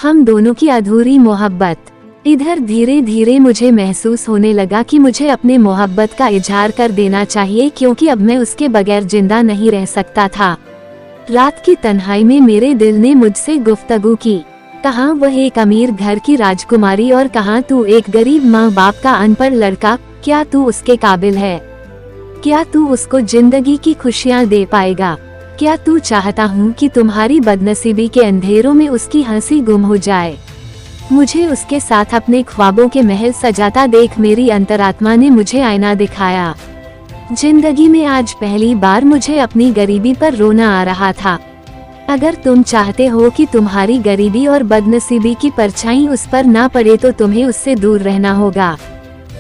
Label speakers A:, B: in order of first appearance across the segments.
A: हम दोनों की अधूरी मोहब्बत। इधर धीरे धीरे मुझे महसूस होने लगा कि मुझे अपने मोहब्बत का इजहार कर देना चाहिए, क्योंकि अब मैं उसके बगैर जिंदा नहीं रह सकता था। रात की तन्हाई में मेरे दिल ने मुझसे गुफ्तगू की। कहाँ वह एक अमीर घर की राजकुमारी और कहाँ तू एक गरीब माँ बाप का अनपढ़ लड़का। क्या तू उसके काबिल है? क्या तू उसको जिंदगी की खुशियाँ दे पाएगा? क्या तू चाहता हूँ कि तुम्हारी बदनसीबी के अंधेरों में उसकी हंसी गुम हो जाए? मुझे उसके साथ अपने ख्वाबों के महल सजाता देख मेरी अंतरात्मा ने मुझे आईना दिखाया। जिंदगी में आज पहली बार मुझे अपनी गरीबी पर रोना आ रहा था। अगर तुम चाहते हो कि तुम्हारी गरीबी और बदनसीबी की परछाई उस पर ना पड़े तो तुम्हें उससे दूर रहना होगा।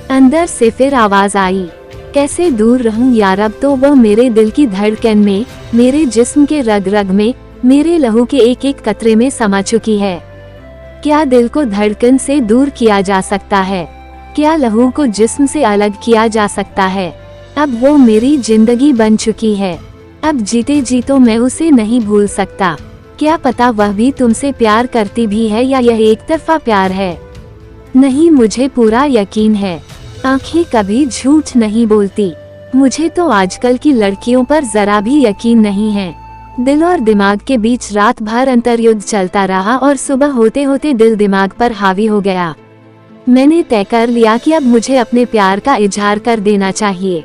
A: अंदर से फिर आवाज आई, कैसे दूर रहूं यार, अब तो वह मेरे दिल की धड़कन में, मेरे जिस्म के रग रग में, मेरे लहू के एक एक कतरे में समा चुकी है। क्या दिल को धड़कन से दूर किया जा सकता है? क्या लहू को जिस्म से अलग किया जा सकता है? अब वो मेरी जिंदगी बन चुकी है। अब जीते जी तो मैं उसे नहीं भूल सकता। क्या पता वह भी तुमसे प्यार करती भी है या यह एक तरफा प्यार है। नहीं, मुझे पूरा यकीन है। आंखें कभी झूठ नहीं बोलती। मुझे तो आजकल की लड़कियों पर जरा भी यकीन नहीं है। दिल और दिमाग के बीच रात भर अंतर्युद्ध चलता रहा और सुबह होते होते दिल दिमाग पर हावी हो गया। मैंने तय कर लिया कि अब मुझे अपने प्यार का इजहार कर देना चाहिए।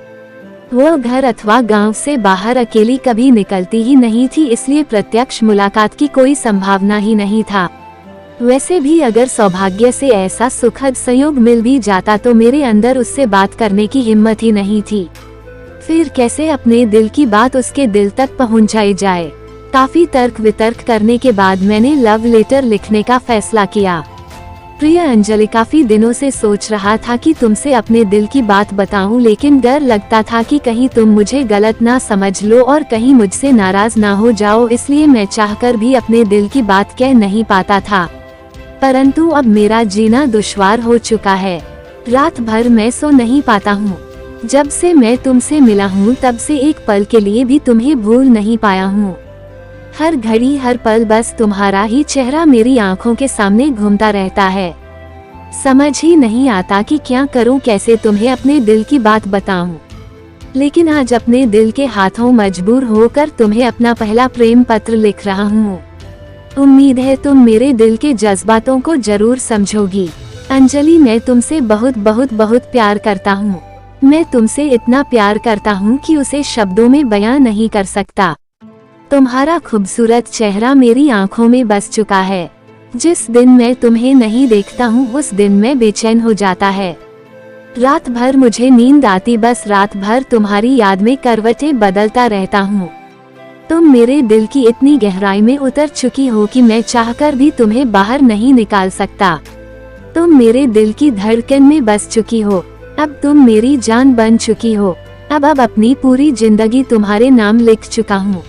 A: वो घर अथवा गांव से बाहर अकेली कभी निकलती ही नहीं थी, इसलिए प्रत्यक्ष मुलाकात की कोई संभावना ही नहीं था। वैसे भी अगर सौभाग्य से ऐसा सुखद संयोग मिल भी जाता तो मेरे अंदर उससे बात करने की हिम्मत ही नहीं थी। फिर कैसे अपने दिल की बात उसके दिल तक पहुंचाई जाए। काफी तर्क वितर्क करने के बाद मैंने लव लेटर लिखने का फैसला किया। प्रिय अंजलि, काफी दिनों से सोच रहा था कि तुमसे अपने दिल की बात बताऊं, लेकिन डर लगता था कि कहीं तुम मुझे गलत ना समझ लो और कहीं मुझसे नाराज ना हो जाओ, इसलिए मैं चाहकर भी अपने दिल की बात कह नहीं पाता था। परंतु अब मेरा जीना दुश्वार हो चुका है। रात भर मैं सो नहीं पाता हूँ। जब से मैं तुमसे मिला हूँ तब से एक पल के लिए भी तुम्हें भूल नहीं पाया हूँ। हर घड़ी हर पल बस तुम्हारा ही चेहरा मेरी आंखों के सामने घूमता रहता है। समझ ही नहीं आता कि क्या करूँ, कैसे तुम्हें अपने दिल की बात बताऊं। लेकिन आज अपने दिल के हाथों मजबूर होकर तुम्हें अपना पहला प्रेम पत्र लिख रहा हूँ। उम्मीद है तुम मेरे दिल के जज्बातों को जरूर समझोगी। अंजलि, मैं तुमसे बहुत बहुत बहुत प्यार करता हूँ। मैं तुमसे इतना प्यार करता हूँ कि उसे शब्दों में बयां नहीं कर सकता। तुम्हारा खूबसूरत चेहरा मेरी आंखों में बस चुका है। जिस दिन मैं तुम्हें नहीं देखता हूँ उस दिन मैं बेचैन हो जाता है। रात भर मुझे नींद आती, बस रात भर तुम्हारी याद में करवटें बदलता रहता हूँ। तुम मेरे दिल की इतनी गहराई में उतर चुकी हो कि मैं चाहकर भी तुम्हें बाहर नहीं निकाल सकता। तुम मेरे दिल की धड़कन में बस चुकी हो। अब तुम मेरी जान बन चुकी हो। अब अपनी पूरी जिंदगी तुम्हारे नाम लिख चुका हूँ।